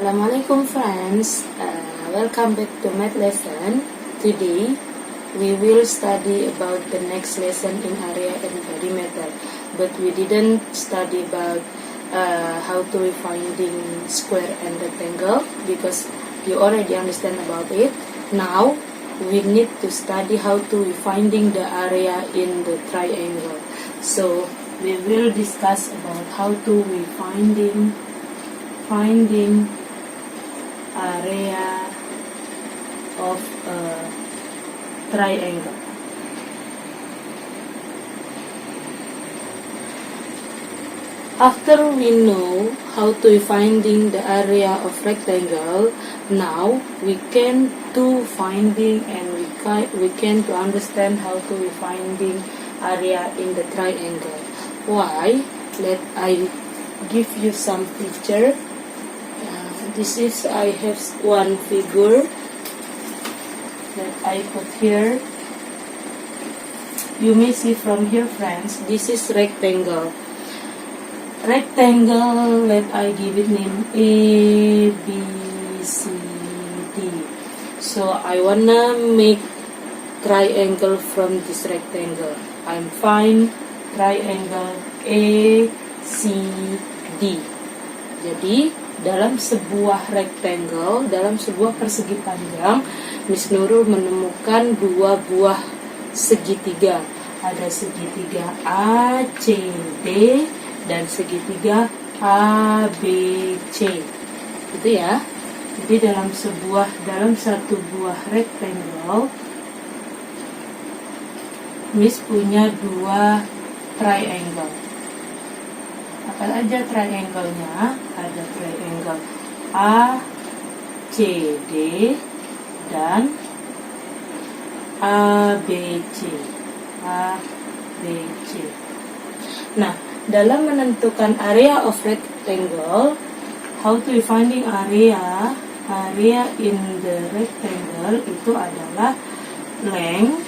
Assalamualaikum friends, welcome back to math lesson. Today we will study about the next lesson in area and perimeter, but we didn't study about how to finding square and rectangle because you already understand about it. Now we need to study how to finding the area in the triangle. So we will discuss about how to finding area of a triangle. After we know how to finding the area of rectangle, now we can to finding and we can to understand how to finding area in the triangle. Why? Let I give you some picture. This is, I have one figure that I put here. You may see from here, friends, this is rectangle. Rectangle, let I give it name A, B, C, D. So I wanna make triangle from this rectangle. I'm find triangle A, C, D. Jadi dalam sebuah rectangle, dalam sebuah persegi panjang, Miss Nurul menemukan dua buah segitiga. Ada segitiga ACD dan segitiga ABC. Gitu ya. Jadi dalam satu buah rectangle, Miss punya dua triangle. Apa aja triangle-nya? Ada triangle ACD dan ABC. Nah, dalam menentukan area of rectangle, how to finding area in the rectangle itu adalah length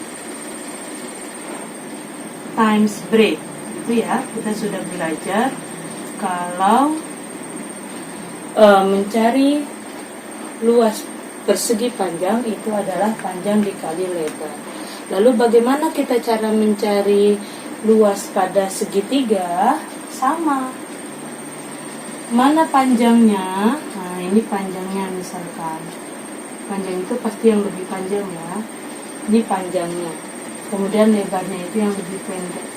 times breadth. Itu ya, kita sudah belajar kalau mencari luas persegi panjang itu adalah panjang dikali lebar. Lalu bagaimana kita cara mencari luas pada segitiga? Sama. Mana panjangnya? Nah, ini panjangnya misalkan. Panjang itu pasti yang lebih panjang ya. Ini panjangnya. Kemudian lebarnya itu yang lebih pendek.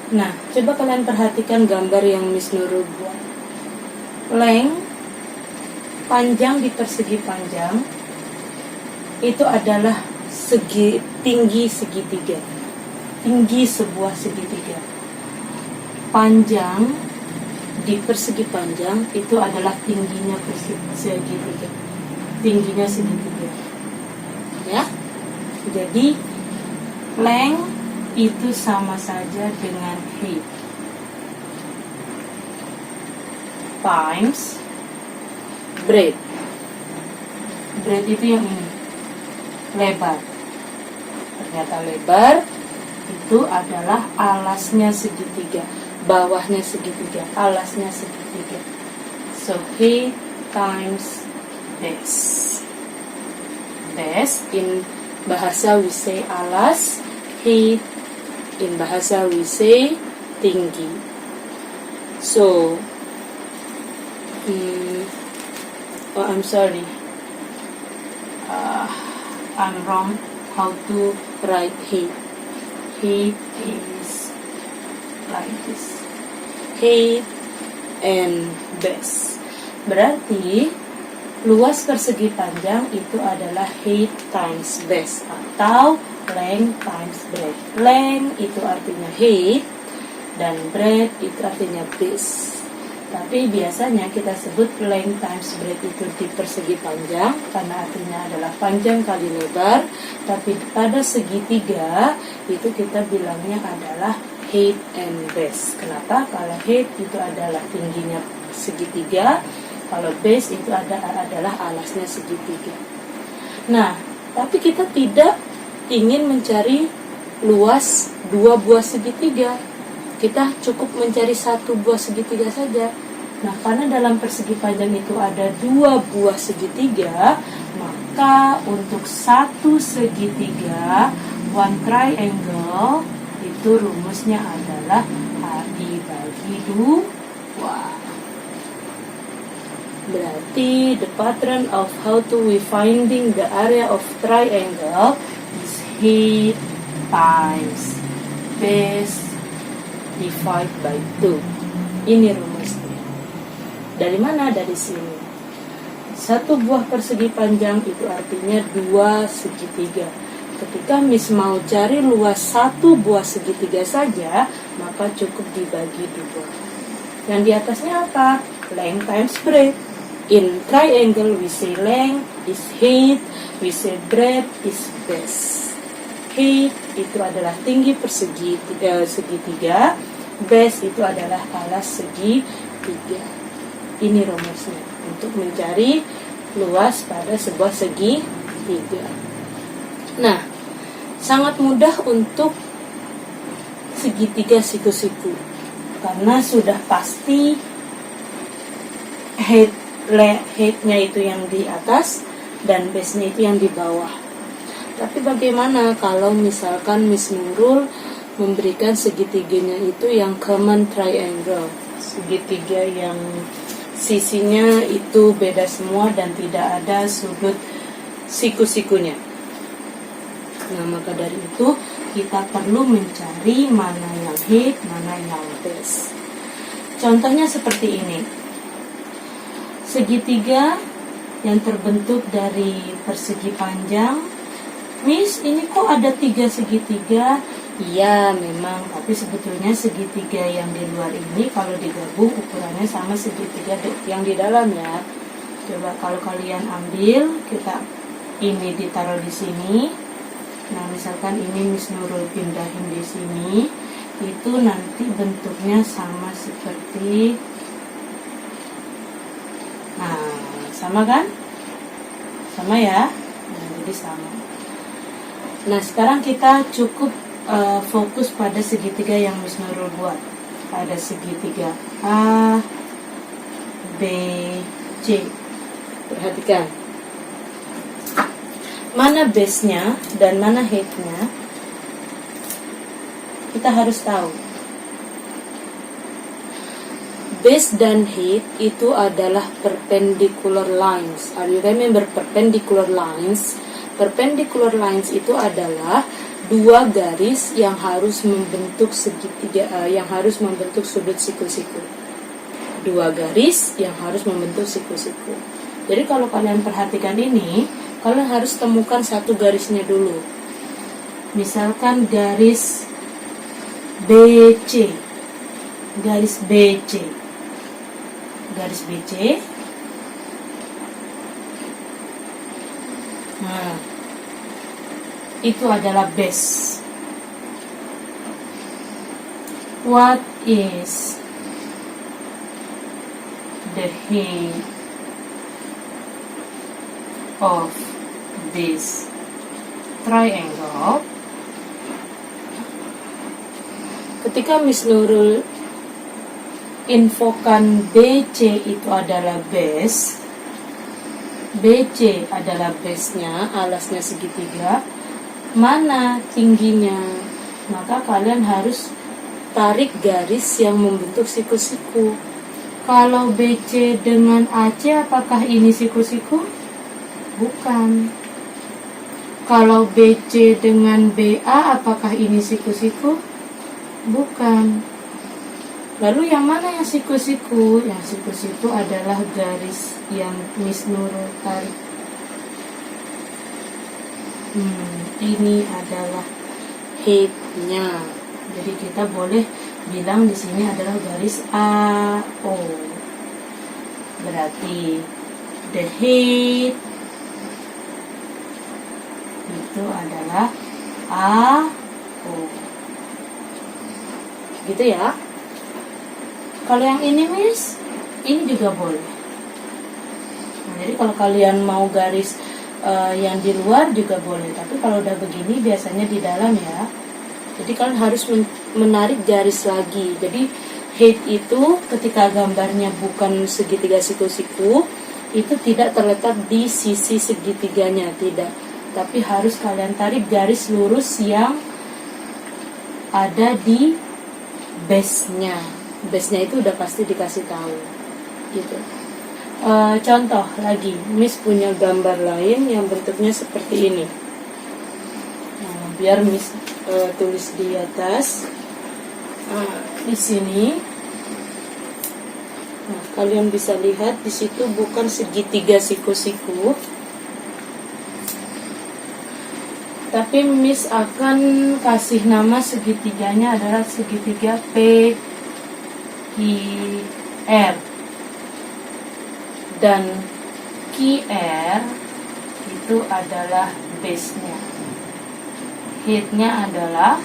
Nah, coba kalian perhatikan gambar yang Miss Nurul buat. Length, panjang di persegi panjang, itu adalah tinggi segitiga. Tinggi sebuah segitiga. Panjang di persegi panjang itu adalah tingginya segitiga. Tingginya segitiga. Ya. Jadi, length itu sama saja dengan height times breadth. Breadth itu yang ini, lebar. Ternyata lebar itu adalah alasnya segitiga, bawahnya segitiga, alasnya segitiga. So height times base. Base in bahasa we say alas, height in bahasa we say tinggi. So, I'm sorry, I'm wrong how to write height. Height is like this. Height and base. Berarti luas persegi panjang itu adalah height times base atau length times breadth. Length itu artinya height dan breadth itu artinya base. Tapi biasanya kita sebut length times breadth itu di persegi panjang karena artinya adalah panjang kali lebar. Tapi pada segitiga itu kita bilangnya adalah height and base. Kenapa? Kalau height itu adalah tingginya segitiga, kalau base itu adalah alasnya segitiga. Nah, tapi kita tidak ingin mencari luas dua buah segitiga. Kita cukup mencari satu buah segitiga saja. Nah, karena dalam persegi panjang itu ada 2 buah segitiga, maka untuk satu segitiga, one triangle, itu rumusnya adalah A dibagi 2. Berarti the pattern of how to we finding the area of triangle is height times base divide by 2. Ini rumusnya. Dari mana? Dari sini. Satu buah persegi panjang itu artinya 2 segitiga. Ketika Miss mau cari luas satu buah segitiga saja, maka cukup dibagi 2. Yang di atasnya apa? Length times breadth. In triangle we say length is height, we say breadth is base. Height itu adalah tinggi persegi segitiga, base itu adalah alas segitiga. Ini rumusnya untuk mencari luas pada sebuah segitiga. Nah, sangat mudah untuk segitiga siku-siku karena sudah pasti height-nya itu yang di atas dan base-nya itu yang di bawah. Tapi bagaimana kalau misalkan Miss Nurul memberikan segitiganya itu yang common triangle, segitiga yang sisinya itu beda semua dan tidak ada sudut siku-sikunya. Nah, maka dari itu kita perlu mencari mana yang height, mana yang base. Contohnya seperti ini. Segitiga yang terbentuk dari persegi panjang. Miss, ini kok ada 3 segitiga? Iya, memang. Tapi sebetulnya segitiga yang di luar ini kalau digabung ukurannya sama segitiga yang di dalam ya. Coba kalau kalian ambil, ini ditaruh di sini. Nah, misalkan ini Miss Nurul pindahin di sini, itu nanti bentuknya sama seperti. Nah, sama kan? Sama ya? Nah, jadi sama. Nah, sekarang kita cukup fokus pada segitiga yang Miss Nurul buat. Ada segitiga A, B, C. Perhatikan. Mana base-nya dan mana height-nya, kita harus tahu. Base dan height itu adalah perpendicular lines. Are you remember perpendicular lines? Perpendicular lines itu adalah 2 garis yang harus membentuk segitiga, yang harus membentuk sudut siku-siku. 2 garis yang harus membentuk siku-siku. Jadi kalau kalian perhatikan ini, kalian harus temukan satu garisnya dulu. Misalkan garis BC. Garis BC. Garis BC. Nah, itu adalah base. What is the height of this triangle? Ketika Miss Nurul infokan BC itu adalah base, BC adalah base-nya, alasnya segitiga, mana tingginya? Maka kalian harus tarik garis yang membentuk siku-siku. Kalau BC dengan AC, apakah ini siku-siku? Bukan. Kalau BC dengan BA, apakah ini siku-siku? Bukan. Lalu yang mana yang siku-siku? Yang siku-siku adalah garis yang Miss Nurul tarik. Ini adalah height-nya. Jadi kita boleh bilang di sini adalah garis AO. Berarti the height itu adalah AO. Gitu ya. Kalau yang ini Miss, ini juga boleh. Nah, jadi kalau kalian mau garis yang di luar juga boleh. Tapi kalau udah begini biasanya di dalam ya. Jadi kalian harus menarik garis lagi. Jadi height itu ketika gambarnya bukan segitiga siku-siku, itu tidak terletak di sisi segitiganya, tidak. Tapi harus kalian tarik garis lurus yang ada di base-nya. Base-nya itu udah pasti dikasih tahu, gitu. Contoh lagi, Miss punya gambar lain yang bentuknya seperti ini. Nah, biar Miss tulis di atas. Di sini, nah, kalian bisa lihat di situ bukan segitiga siku-siku, tapi Miss akan kasih nama segitiganya adalah segitiga PQR. Dan QR itu adalah base-nya. Height-nya adalah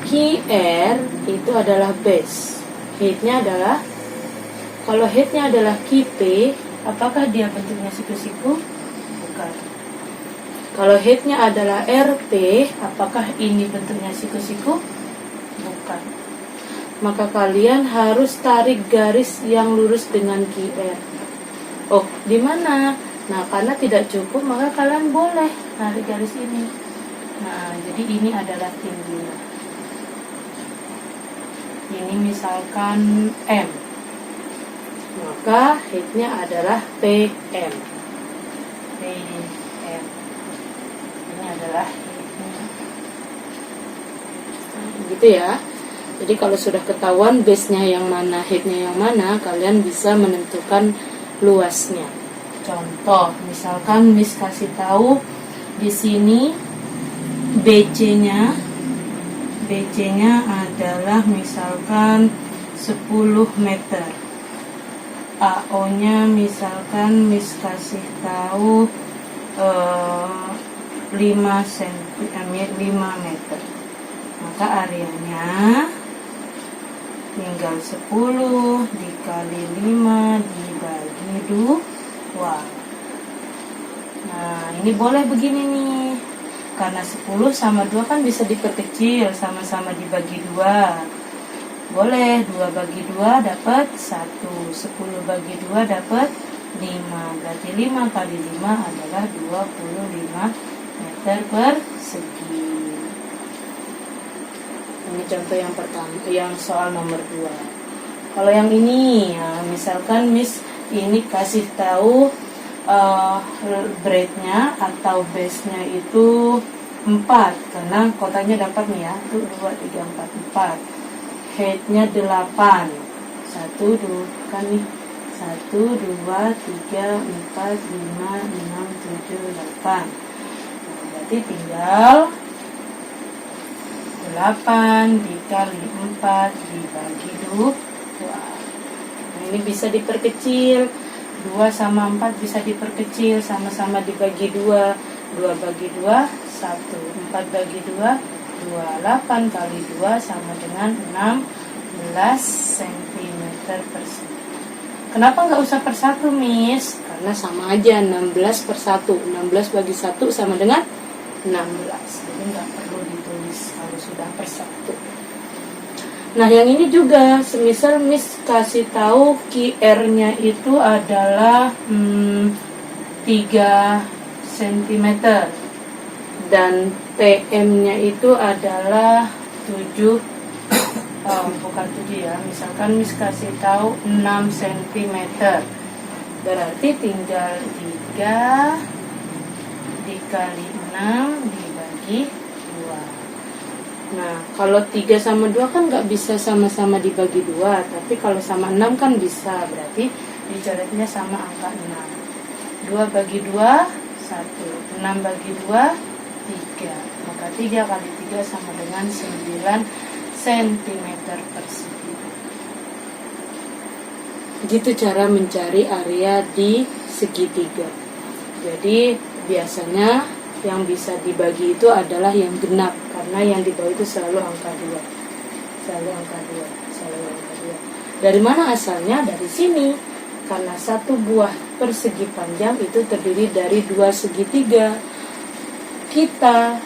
QR itu adalah base. Height-nya adalah, kalau height-nya adalah QP, apakah dia bentuknya siku-siku? Bukan. Kalau height-nya adalah RP, apakah ini bentuknya siku-siku? Bukan. Maka kalian harus tarik garis yang lurus dengan QR. Oh, di mana? Nah, karena tidak cukup, maka kalian boleh tarik garis ini. Nah, jadi ini adalah tingginya. Ini misalkan M. Maka height-nya adalah PM. PM. Ini adalah height-nya. Nah, gitu ya. Jadi kalau sudah ketahuan base-nya yang mana, height-nya yang mana, kalian bisa menentukan luasnya. Contoh, misalkan Miss kasih tahu di sini BC-nya adalah misalkan 10 meter. AO-nya misalkan Miss kasih tahu 5 meter. Maka areanya tinggal 10 dikali 5 dibagi 2. Nah, ini boleh begini nih. Karena 10 sama 2 kan bisa diperkecil, sama-sama dibagi 2. Boleh, 2 bagi 2 dapat 1. 10 bagi 2 dapat 5. Berarti 5 kali 5 adalah 25 meter persegi. Ini contoh yang pertama, yang soal nomor 2. Kalau yang ini, ya, misalkan Miss ini kasih tahu breadth-nya atau base-nya itu 4, karena kotanya dapat nih ya, 1, 2, 3, 4. Height-nya 8. 1, 2, kan nih. 1, 2, 3, 4, 5, 6, 7, 8. Nah, berarti tinggal 8 dikali 4 dibagi 2. Nah, ini bisa diperkecil. 2 sama 4 bisa diperkecil, sama-sama dibagi 2. 2 bagi 2, 1. 4 bagi 2, 2. 8 kali 2 sama dengan 16 cm persegi. Kenapa nggak usah per 1, Miss? Karena sama aja, 16 per 1. 16 bagi 1 sama dengan 16. Jadi nggak perlu ditulis kalau sudah per 1. Nah, yang ini juga, semisal Miss kasih tahu QR-nya itu adalah 3 cm dan PM-nya itu adalah 7, bukan 7 ya, misalkan Miss kasih tahu 6 cm, berarti tinggal 3 dikali 6 dibagi 2. Nah, kalau 3 sama 2 kan nggak bisa sama-sama dibagi 2, tapi kalau sama 6 kan bisa, berarti dicoretnya sama angka 6. 2 bagi 2, 1. 6 bagi 2, 3. Maka 3 kali 3 sama dengan 9 cm persegi. Gitu cara mencari area di segitiga. Jadi biasanya yang bisa dibagi itu adalah yang genap, karena yang di bawah itu selalu angka 2. Selalu angka 2. Dari mana asalnya? Dari sini. Karena satu buah persegi panjang itu terdiri dari 2 segitiga. Kita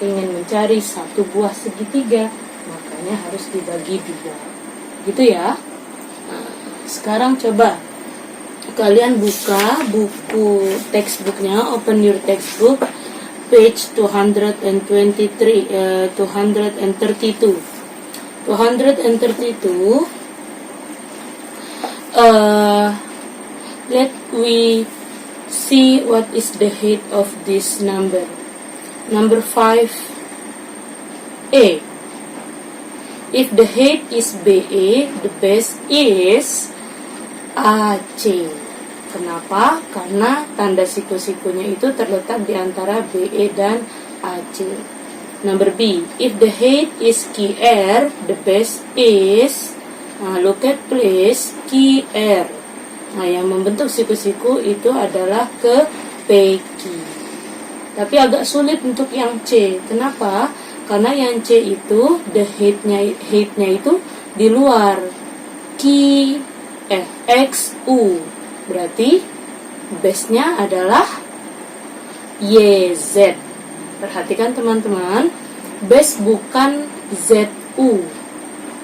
ingin mencari satu buah segitiga, makanya harus dibagi 2. Gitu ya. Nah, sekarang coba kalian buka buku textbooknya, open your textbook, page 232. 232. Let we see what is the height of this number. Number 5A. If the height is BE, the base is AC. Kenapa? Karena tanda siku-sikunya itu terletak di antara BE dan AC. Number B. If the height is QR, the base is, look at please, QR. Nah, yang membentuk siku-siku itu adalah ke PQ. Tapi agak sulit untuk yang C. Kenapa? Karena yang C itu the height-nya itu di luar XU. Berarti base-nya adalah YZ. Perhatikan teman-teman, base bukan ZU,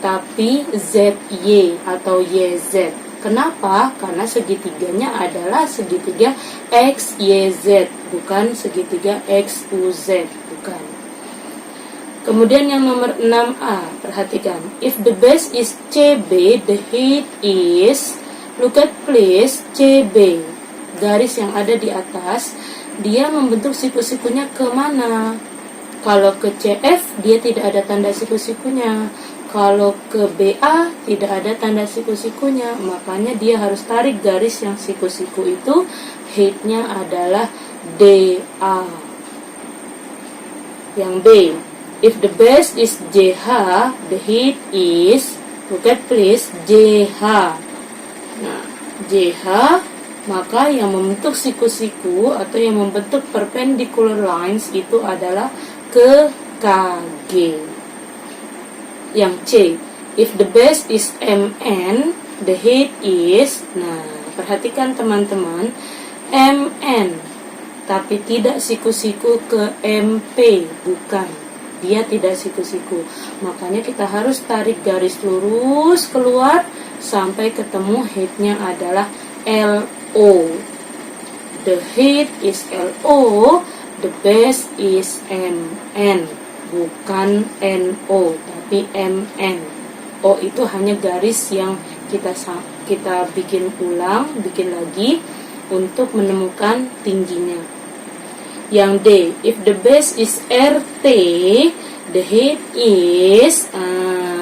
tapi ZY atau YZ. Kenapa? Karena segitiganya adalah segitiga XYZ, bukan segitiga XUZ, bukan. Kemudian yang nomor 6A, perhatikan. If the base is CB, the height is, look at please, CB. Garis yang ada di atas, dia membentuk siku-sikunya ke mana? Kalau ke CF, dia tidak ada tanda siku-sikunya. Kalau ke BA, tidak ada tanda siku-sikunya. Makanya dia harus tarik garis yang siku-siku itu, height-nya adalah DA. Yang B, if the base is JH, the height is, look at please, JH. Nah, JH, maka yang membentuk siku-siku atau yang membentuk perpendicular lines itu adalah ke KG. Yang C, if the base is MN, the height is, nah, perhatikan teman-teman, MN, tapi tidak siku-siku ke MP, bukan. Dia tidak siku-siku. Makanya kita harus tarik garis lurus keluar sampai ketemu height-nya adalah LO. The height is LO, the base is MN, bukan NO, tapi MN. O itu hanya garis yang kita bikin ulang, bikin lagi untuk menemukan tingginya. Yang D, if the base is RT, the height is,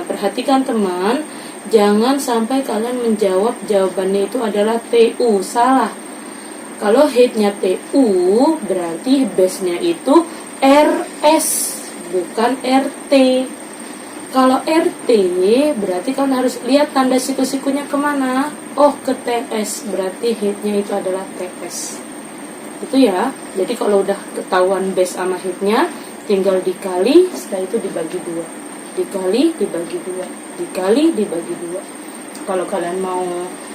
perhatikan teman, jangan sampai kalian menjawab jawabannya itu adalah TU, salah. Kalau height-nya TU, berarti base-nya itu RS, bukan RT. Kalau RT, berarti kalian harus lihat tanda siku-sikunya kemana. Oh, ke TS, berarti height-nya itu adalah TS. Itu ya. Jadi kalau udah ketahuan base sama height-nya, tinggal dikali, setelah itu dibagi 2. Dikali, dibagi 2. Dikali, dibagi 2. Kalau kalian mau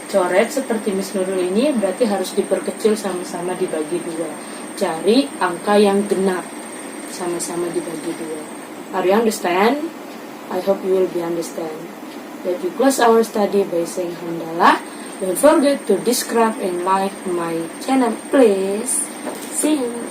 coret seperti Miss Nurul ini, berarti harus diperkecil sama-sama dibagi 2. Cari angka yang genap, sama-sama dibagi 2. Are you understand? I hope you will be understand. Let me close our study by saying Hamdalah. Don't forget to subscribe and like my channel, please. See you.